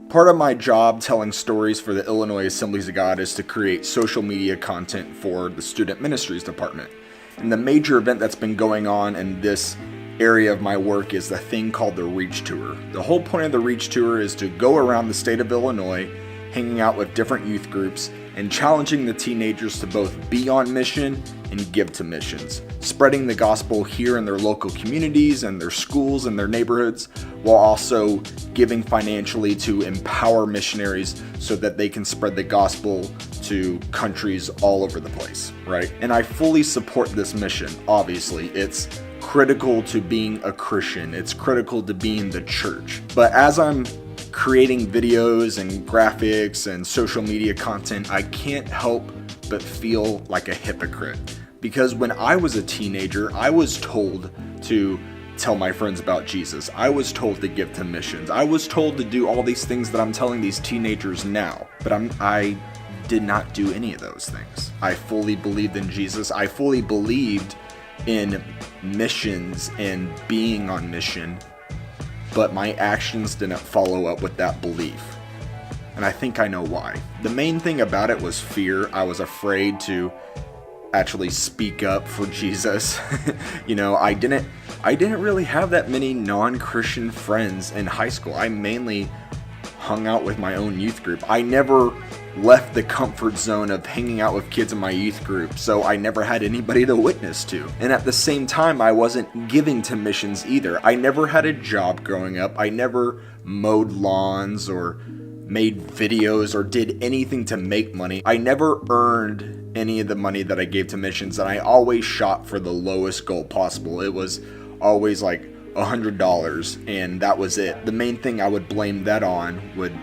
Part of my job telling stories for the Illinois Assemblies of God is to create social media content for the Student Ministries Department. And the major event that's been going on in this area of my work is the thing called the Reach Tour. The whole point of the Reach Tour is to go around the state of Illinois, hanging out with different youth groups and challenging the teenagers to both be on mission and give to missions, spreading the gospel here in their local communities and their schools and their neighborhoods, while also giving financially to empower missionaries so that they can spread the gospel to countries all over the place, right? And I fully support this mission. Obviously, it's critical to being a Christian. It's critical to being the church. But as I'm creating videos and graphics and social media content, I can't help but feel like a hypocrite. Because when I was a teenager, I was told to tell my friends about Jesus. I was told to give to missions. I was told to do all these things that I'm telling these teenagers now. But I did not do any of those things. I fully believed in Jesus. I fully believed in missions and being on mission. But my actions didn't follow up with that belief. And I think I know why. The main thing about it was fear. I was afraid to actually speak up for Jesus. I didn't really have that many non-Christian friends in high school. I mainly hung out with my own youth group. I never left the comfort zone of hanging out with kids in my youth group, so I never had anybody to witness to. And at the same time, I wasn't giving to missions either. I never had a job growing up. I never mowed lawns or made videos or did anything to make money. I never earned any of the money that I gave to missions, and I always shot for the lowest goal possible. It was always like $100, and that was it. The main thing I would blame that on would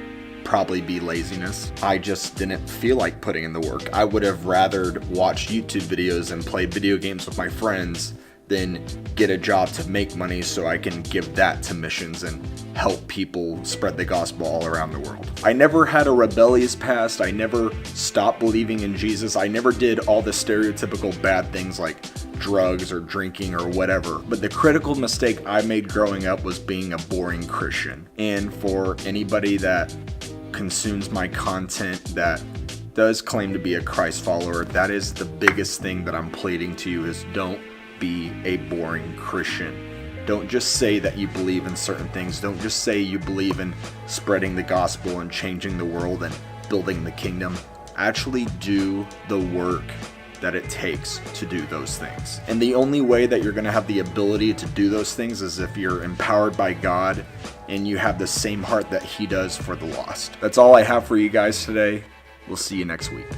probably be laziness. I just didn't feel like putting in the work. I would have rather watched YouTube videos and play video games with my friends than get a job to make money so I can give that to missions and help people spread the gospel all around the world. I never had a rebellious past. I never stopped believing in Jesus. I never did all the stereotypical bad things like drugs or drinking or whatever. But the critical mistake I made growing up was being a boring Christian. And for anybody that consumes my content that does claim to be a Christ follower, that is the biggest thing that I'm pleading to you is don't be a boring Christian. Don't just say that you believe in certain things. Don't just say you believe in spreading the gospel and changing the world and building the kingdom. Actually do the work that it takes to do those things. And the only way that you're going to have the ability to do those things is if you're empowered by God and you have the same heart that He does for the lost. That's all I have for you guys today. We'll see you next week.